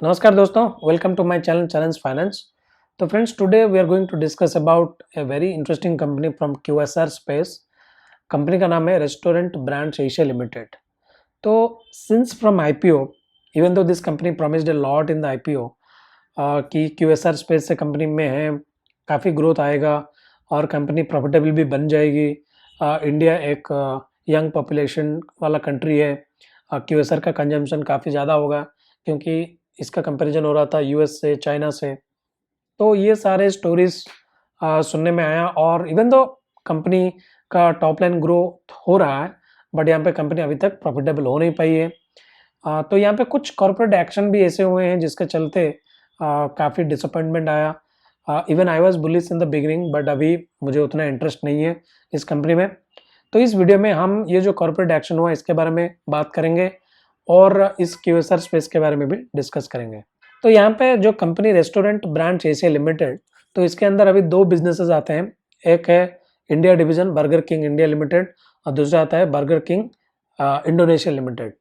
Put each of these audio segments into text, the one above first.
नमस्कार दोस्तों, welcome to my channel challenge finance. तो friends, today we are going to discuss about a very interesting company from QSR space. Company का नाम है Restaurant Brands Asia Limited. तो since from IPO, even though this company promised a lot in the IPO कि QSR space से company में है, काफ़ी growth आएगा और कंपनी प्रॉफिटेबल भी बन जाएगी। इंडिया एक यंग पॉपुलेशन वाला कंट्री है। क्यूएसआर का कंजम्पशन काफ़ी ज़्यादा होगा क्योंकि इसका कंपैरिजन हो रहा था यूएस से, चाइना से। तो ये सारे स्टोरीज सुनने में आया और इवन दो कंपनी का टॉप लाइन ग्रोथ हो रहा है, बट यहाँ पे कंपनी अभी तक प्रॉफिटेबल हो नहीं पाई है। तो यहाँ पे कुछ कॉर्पोरेट एक्शन भी ऐसे हुए हैं जिसके चलते काफ़ी डिसअपॉइंटमेंट आया। Even I was bullish in the beginning, but अभी मुझे उतना इंटरेस्ट नहीं है इस कंपनी में। तो इस वीडियो में हम ये जो कॉर्पोरेट एक्शन हुआ इसके बारे में बात करेंगे और इस क्यूएसआर स्पेस के बारे में भी डिस्कस करेंगे। तो यहाँ पे जो company restaurant Brands Asia Limited, तो इसके अंदर अभी दो बिजनेसेस आते हैं। एक है India division burger King India limited और दूसरा आता है बर्गर किंग इंडोनेशिया लिमिटेड।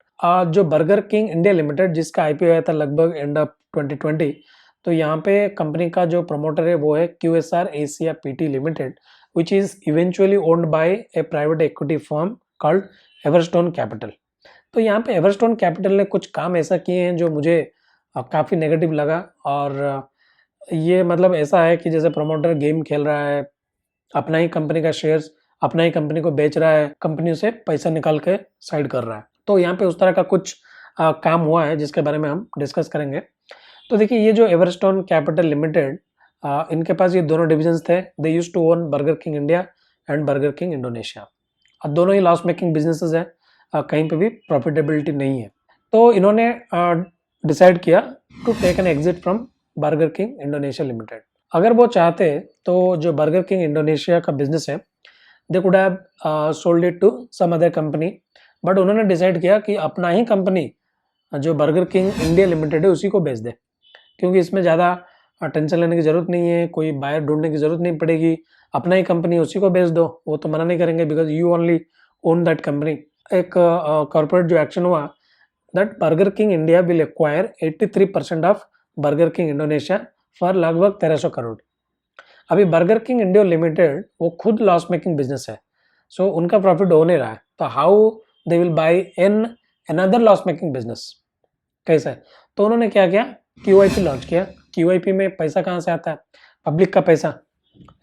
जो बर्गर किंग इंडिया लिमिटेड जिसका आईपीओ आया था लगभग एंड ऑफ 2020, तो यहाँ पे कंपनी का जो प्रमोटर है वो है QSR Asia PT limited, which is eventually owned by A private equity firm called Everstone capital. तो यहाँ पे एवरस्टोन कैपिटल ने कुछ काम ऐसा किए हैं जो मुझे काफ़ी नेगेटिव लगा। और ये मतलब ऐसा है कि जैसे प्रमोटर गेम खेल रहा है, अपना ही कंपनी का शेयर्स अपना ही कंपनी को बेच रहा है, कंपनी से पैसा निकाल के साइड कर रहा है। तो यहाँ पे उस तरह का कुछ काम हुआ है जिसके बारे में हम डिस्कस करेंगे। तो देखिए, ये जो एवरस्टोन कैपिटल लिमिटेड, इनके पास ये दोनों डिविजन्स थे। They used to own Burger King India and Burger King Indonesia. और दोनों ही लॉस मेकिंग बिजनेसेस हैं, कहीं पे भी प्रॉफिटेबिलिटी नहीं है। तो इन्होंने डिसाइड किया to take an exit from Burger King Indonesia Limited. अगर वो चाहते तो जो बर्गर किंग इंडोनेशिया का बिजनेस है, they could have sold it to some other company, but उन्होंने डिसाइड किया कि अपना ही कंपनी जो बर्गर किंग इंडिया लिमिटेड है उसी को बेच दे, क्योंकि इसमें ज़्यादा टेंशन लेने की ज़रूरत नहीं है, कोई बायर ढूंढने की ज़रूरत नहीं पड़ेगी। अपना ही कंपनी उसी को बेच दो, वो तो मना नहीं करेंगे because you only own that company. एक कॉर्पोरेट जो एक्शन हुआ that burger King India will acquire 83% of burger King Indonesia for लगभग 1300 करोड़। अभी बर्गर किंग इंडिया लिमिटेड वो खुद लॉस मेकिंग बिजनेस है, सो उनका प्रॉफिट हो नहीं रहा है, तो how they will buy in another loss making business, कैसा है? तो उन्होंने क्या किया, क्यूआईपी लॉन्च किया। क्यूआईपी में पैसा कहाँ से आता है? पब्लिक का पैसा,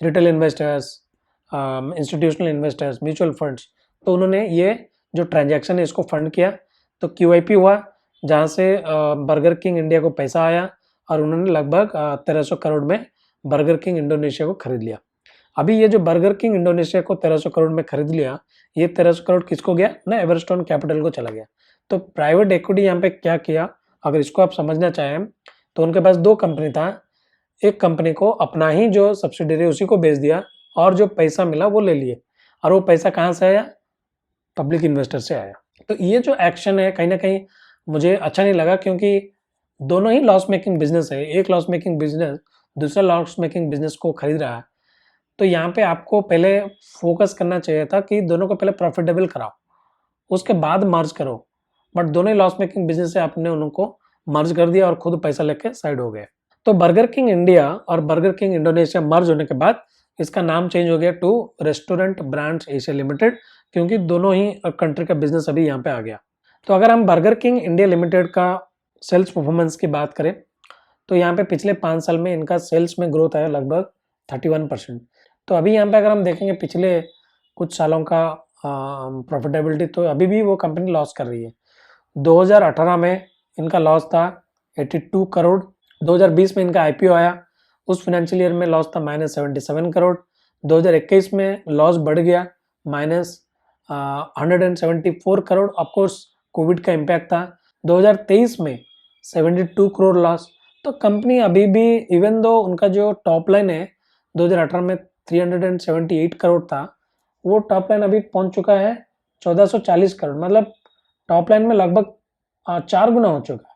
retail investors, institutional investors, mutual funds. तो उन्होंने ये जो ट्रांजैक्शन है इसको फंड किया, तो क्यूआईपी हुआ जहाँ से बर्गर किंग इंडिया को पैसा आया और उन्होंने लगभग 1300 करोड़ में बर्गर किंग इंडोनेशिया को खरीद लिया। अभी ये जो बर्गर किंग इंडोनेशिया को 1300 करोड़ में खरीद लिया, ये 1300 करोड़ किसको गया ना? एवरस्टोन कैपिटल को चला गया। तो प्राइवेट इक्विटी यहाँ पे क्या किया, अगर इसको आप समझना चाहें तो उनके पास दो कंपनी था। एक कंपनी को अपना ही जो सब्सिडरी उसी को बेच दिया और जो पैसा मिला वो ले लिए, और वो पैसा कहाँ से आया? पब्लिक इन्वेस्टर से आया। तो ये जो एक्शन है कहीं ना कहीं मुझे अच्छा नहीं लगा, क्योंकि दोनों ही लॉस मेकिंग बिजनेस है। एक लॉस मेकिंग बिजनेस दूसरा लॉस मेकिंग बिजनेस को खरीद रहा है। तो यहाँ पे आपको पहले फोकस करना चाहिए था कि दोनों को पहले प्रॉफिटेबल कराओ, उसके बाद मर्ज करो। बट दोनों ही लॉस मेकिंग बिजनेस से आपने उनको मर्ज कर दिया और खुद पैसा लेके साइड हो गए। तो बर्गर किंग इंडिया और बर्गर किंग इंडोनेशिया मर्ज होने के बाद इसका नाम चेंज हो गया to Restaurant Brands Asia Limited, क्योंकि दोनों ही कंट्री का बिजनेस अभी यहाँ पे आ गया। तो अगर हम बर्गर किंग इंडिया लिमिटेड का सेल्स परफॉर्मेंस की बात करें तो यहाँ पे पिछले 5 साल में इनका सेल्स में ग्रोथ आया लगभग 31%। तो अभी यहाँ पे अगर हम देखेंगे पिछले कुछ सालों का प्रॉफिटेबिलिटी, तो अभी भी वो कंपनी लॉस कर रही है। 2018 में इनका लॉस था 82 करोड़। 2020 में इनका आईपीओ आया, उस फाइनेंशियल ईयर में लॉस था -77 करोड़। 2021 में लॉस बढ़ गया -174 करोड़। ऑफकोर्स कोविड का इम्पैक्ट था। 2023 में 72 करोड़ लॉस। तो कंपनी अभी भी, इवन दो उनका जो टॉप लाइन है 2018 में 378 करोड़ था, वो टॉप लाइन अभी पहुंच चुका है 1440 करोड़। मतलब टॉप लाइन में लगभग 4 गुना हो चुका है,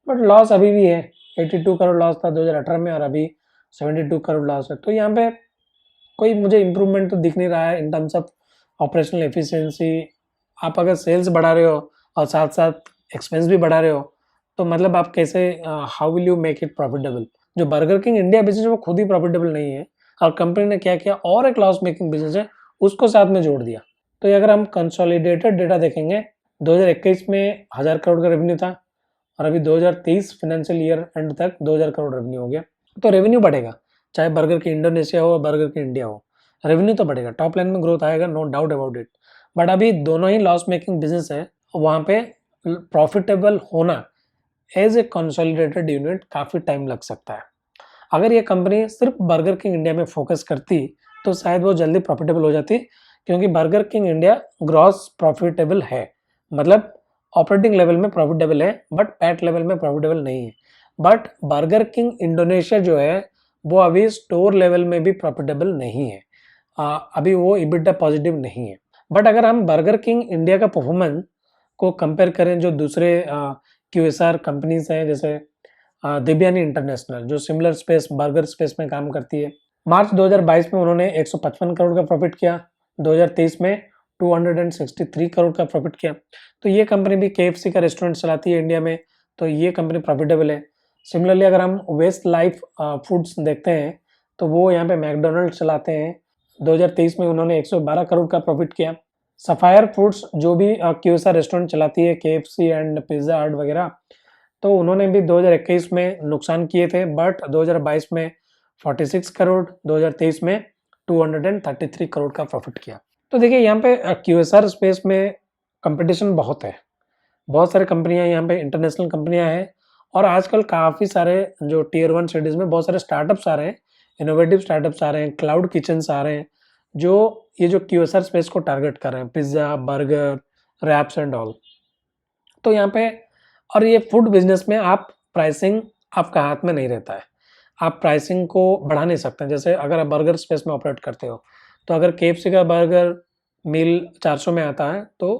बट लॉस अभी भी है। 82 करोड़ लॉस था 2018 में और अभी 72 करोड़ लॉस है। तो यहाँ पे कोई मुझे इम्प्रूवमेंट तो दिख नहीं रहा है in terms of operational efficiency. आप अगर सेल्स बढ़ा रहे हो और साथ साथ एक्सपेंस भी बढ़ा रहे हो तो मतलब आप कैसे how will you make it profitable? जो बर्गर किंग इंडिया बिजनेस है वो खुद ही प्रॉफिटेबल नहीं है और कंपनी ने क्या किया और एक लॉस मेकिंग बिजनेस है उसको साथ में जोड़ दिया। तो ये अगर हम कंसोलिडेटेड डेटा देखेंगे 2021 में 1000 करोड़ का रेवेन्यू था और अभी 2023 फाइनेंशियल ईयर एंड तक 2000 करोड़ रेवेन्यू हो गया। तो रेवेन्यू बढ़ेगा, चाहे बर्गर की इंडोनेशिया हो बर्गर की इंडिया हो, रेवेन्यू तो बढ़ेगा, टॉप लाइन में ग्रोथ आएगा, no doubt about it. But अभी दोनों ही लॉस मेकिंग बिजनेस है, वहाँ पे प्रॉफिटेबल होना एज ए कंसोलिडेटेड यूनिट काफ़ी टाइम लग सकता है। अगर ये कंपनी सिर्फ बर्गर किंग इंडिया में फोकस करती तो शायद वो जल्दी प्रॉफिटेबल हो जाती, क्योंकि burger King India gross profitable है, मतलब ऑपरेटिंग लेवल में प्रॉफिटेबल है बट पैट लेवल में प्रॉफिटेबल नहीं है। बट बर्गर किंग इंडोनेशिया जो है वो अभी स्टोर लेवल में भी प्रॉफिटेबल नहीं है, अभी वो इबिटा पॉजिटिव नहीं है। बट अगर हम बर्गर किंग इंडिया का परफॉर्मेंस को कंपेयर करें जो दूसरे QSR कंपनीज हैं, जैसे दिव्यानी इंटरनेशनल जो सिमिलर स्पेस बर्गर स्पेस में काम करती है, मार्च 2022 में उन्होंने 155 करोड़ का प्रॉफिट किया, 2023 में 263 करोड़ का प्रॉफिट किया। तो ये कंपनी भी KFC का रेस्टोरेंट चलाती है इंडिया में, तो ये कंपनी प्रॉफिटेबल है। सिमिलरली अगर हम वेस्ट लाइफ फूड्स देखते हैं तो वो यहाँ पे मैकडोनल्ड चलाते हैं, 2023 में उन्होंने 112 करोड़ का प्रॉफिट किया। सफायर फूड्स जो भी QSR रेस्टोरेंट चलाती है, KFC एंड पिज्ज़ा हट वगैरह, तो उन्होंने भी 2021 में नुकसान किए थे बट 2022 में 46 करोड़, 2023 में 233 करोड़ का प्रॉफिट किया। तो देखिए यहाँ पे QSR स्पेस में कंपटीशन बहुत है, बहुत सारे कंपनियां यहाँ पे इंटरनेशनल कंपनियां हैं और आजकल काफ़ी सारे जो Tier 1 सिटीज़ में बहुत सारे स्टार्टअप्स आ रहे हैं, इनोवेटिव स्टार्टअप्स आ रहे हैं, क्लाउड किचन्स आ रहे हैं जो ये जो QSR स्पेस को टारगेट कर रहे हैं, pizza, burger, wraps and all. तो यहाँ पे और ये फूड बिजनेस में आप प्राइसिंग आपका हाथ में नहीं रहता है, आप प्राइसिंग को बढ़ा नहीं सकते। जैसे अगर आप बर्गर स्पेस में ऑपरेट करते हो तो अगर KFC का बर्गर मील 400 में आता है तो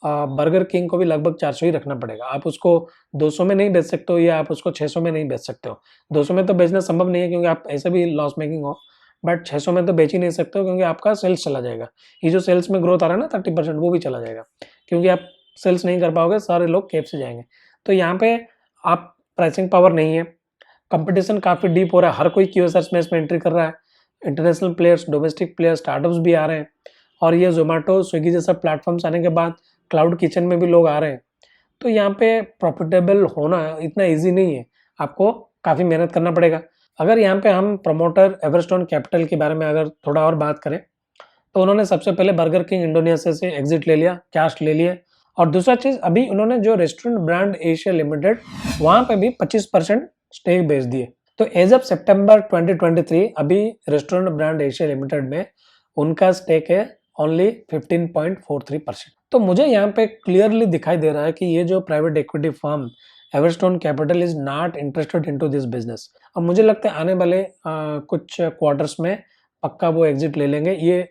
बर्गर किंग को भी लगभग 400 ही रखना पड़ेगा। आप उसको 200 में नहीं बेच सकते हो या आप उसको 600 में नहीं बेच सकते हो। 200 में तो बेचना संभव नहीं है क्योंकि आप ऐसे भी लॉस मेकिंग हो, बट 600 में तो बेच ही नहीं सकते हो क्योंकि आपका सेल्स चला जाएगा। ये जो सेल्स में ग्रोथ आ रहा है ना 30% वो भी चला जाएगा, क्योंकि आप सेल्स नहीं कर पाओगे, सारे लोग KFC जाएंगे। तो यहाँ पे आप प्राइसिंग पावर नहीं है, कंपटीशन काफ़ी डीप हो रहा है, हर कोई QSR स्पेस में एंट्री कर रहा है, international players, domestic players, startups भी आ रहे हैं और ये जोमेटो स्विगी जैसा प्लेटफॉर्म्स आने के बाद क्लाउड किचन में भी लोग आ रहे हैं। तो यहाँ पे प्रॉफिटेबल होना इतना ईजी नहीं है, आपको काफ़ी मेहनत करना पड़ेगा। अगर यहाँ पे हम प्रमोटर एवरस्टोन कैपिटल के बारे में अगर थोड़ा और बात करें तो उन्होंने सबसे पहले बर्गर किंग इंडोनेशिया से एग्जिट ले लिया, कैश ले लिए। और दूसरा चीज़, अभी उन्होंने जो रेस्टोरेंट ब्रांड एशिया लिमिटेड वहाँ पे भी 25% स्टेक बेच दिए। तो एज ऑफ सितंबर 2023 अभी रेस्टोरेंट ब्रांड एशिया लिमिटेड में उनका स्टेक है ओनली 15.43%। तो मुझे यहाँ पे क्लियरली दिखाई दे रहा है कि ये जो private equity firm Everstone capital is not interested into this business. अब मुझे लगता है आने वाले कुछ क्वार्टर्स में पक्का वो एग्जिट ले लेंगे, ये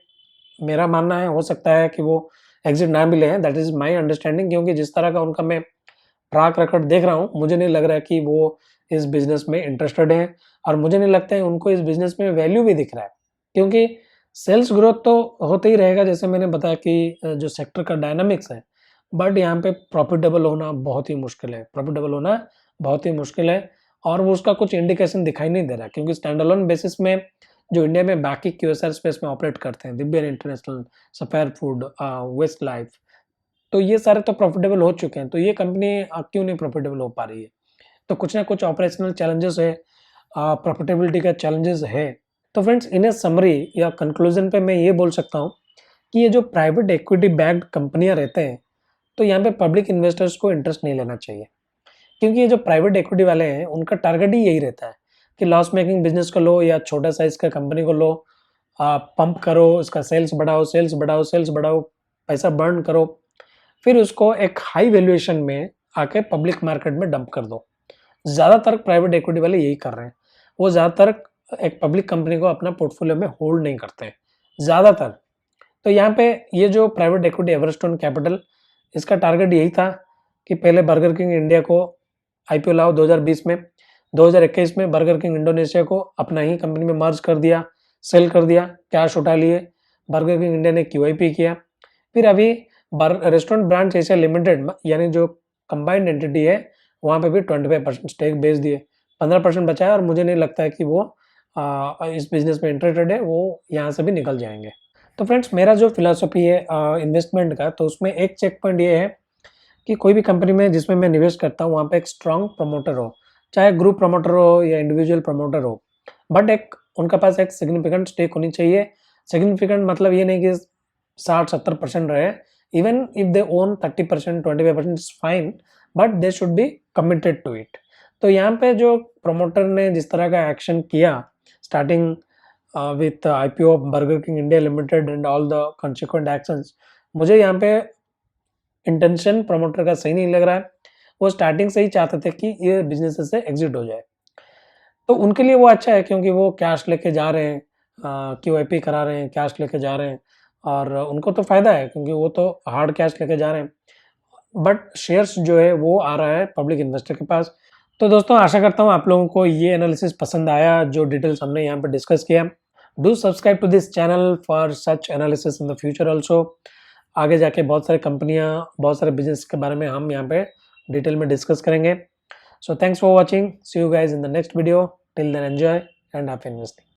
मेरा मानना है। हो सकता है कि वो एग्जिट ना भी लें, दैट इज माय अंडरस्टैंडिंग, क्योंकि जिस तरह का उनका मैं ट्रैक रिकॉर्ड देख रहा हूँ मुझे नहीं लग रहा है कि वो इस बिजनेस में इंटरेस्टेड है और मुझे नहीं लगता है उनको इस बिजनेस में वैल्यू भी दिख रहा है, क्योंकि सेल्स ग्रोथ तो होते ही रहेगा जैसे मैंने बताया कि जो सेक्टर का डायनामिक्स है, बट यहाँ पे प्रॉफिटेबल होना बहुत ही मुश्किल है, प्रॉफिटेबल होना बहुत ही मुश्किल है और वो उसका कुछ इंडिकेशन दिखाई नहीं दे रहा, क्योंकि स्टैंड अलोन बेसिस में जो इंडिया में बाकी QSR स्पेस में ऑपरेट करते हैं, Divya International, Sapphire Food, West Life, तो ये सारे तो प्रॉफिटेबल हो चुके हैं, तो ये कंपनी क्यों नहीं प्रॉफिटेबल हो पा रही है? तो कुछ ना कुछ ऑपरेशनल चैलेंजेस है, प्रॉफिटेबिलिटी का चैलेंजेस है। तो फ्रेंड्स इन ए समरी या कंक्लूजन पे मैं ये बोल सकता हूँ कि ये जो प्राइवेट इक्विटी बैक्ड कंपनियां रहते हैं तो यहाँ पे पब्लिक इन्वेस्टर्स को इंटरेस्ट नहीं लेना चाहिए, क्योंकि ये जो प्राइवेट इक्विटी वाले हैं उनका टारगेट ही यही रहता है कि लॉस मेकिंग बिजनेस को लो या छोटा साइज का कंपनी को लो, पंप करो, इसका सेल्स बढ़ाओ, सेल्स बढ़ाओ, सेल्स बढ़ाओ, पैसा बर्न करो, फिर उसको एक हाई वैल्यूएशन में आके पब्लिक मार्केट में डंप कर दो। ज़्यादातर प्राइवेट इक्विटी वाले यही कर रहे हैं, वो ज़्यादातर एक पब्लिक कंपनी को अपना पोर्टफोलियो में होल्ड नहीं करते हैं ज़्यादातर। तो यहाँ पे ये जो प्राइवेट इक्विटी एवरस्टोन कैपिटल, इसका टारगेट यही था कि पहले बर्गर किंग इंडिया को IPO लाओ 2020 में, 2021 में बर्गर किंग इंडोनेशिया को अपना ही कंपनी में मर्ज कर दिया, सेल कर दिया, कैश उठा लिए, बर्गर किंग इंडिया ने QIP किया। फिर अभी रेस्टोरेंट ब्रांड्स एशिया लिमिटेड यानी जो कंबाइंड एंटिटी है वहाँ पे भी 25% स्टेक बेच दिए, 15% बचा है और मुझे नहीं लगता है कि वो इस बिज़नेस में इंटरेस्टेड है, वो यहाँ से भी निकल जाएँगे। तो फ्रेंड्स मेरा जो फ़िलॉसफ़ी है इन्वेस्टमेंट का, तो उसमें एक चेक पॉइंट ये है कि कोई भी कंपनी में जिसमें मैं निवेश करता हूँ, वहाँ पे एक स्ट्रॉन्ग प्रमोटर हो, चाहे ग्रुप प्रमोटर हो या इंडिविजुअल प्रमोटर हो, बट एक उनके पास एक सिग्निफिकेंट स्टेक होनी चाहिए। सिग्निफिकेंट मतलब ये नहीं कि 60-70% रहे, even if they own 30%, 25% is fine, but they should be committed to it. तो यहाँ पे जो प्रमोटर ने जिस तरह का एक्शन किया, starting with IPO of burger King India limited and all the consequent actions, मुझे यहाँ पे इंटेंशन प्रमोटर का सही नहीं लग रहा है। वो स्टार्टिंग से ही चाहते थे कि ये बिजनेस से एग्जिट हो जाए, तो उनके लिए वो अच्छा है क्योंकि वो कैश लेके जा रहे हैं, QIP करा रहे हैं, कैश लेके जा रहे हैं और उनको तो फायदा है क्योंकि वो तो हार्ड कैश लेके जा रहे हैं, बट शेयर्स जो है वो आ रहा है पब्लिक इन्वेस्टर के पास। तो दोस्तों आशा करता हूँ आप लोगों को ये एनालिसिस पसंद आया, जो डिटेल्स हमने यहाँ पे डिस्कस किया। Do subscribe to this channel for such analysis in the future also. आगे जाके बहुत सारी कंपनियां, बहुत सारे बिजनेस के बारे में हम यहाँ पे डिटेल में डिस्कस करेंगे। So thanks for watching, see you guys in the next video. Till then enjoy and happy investing.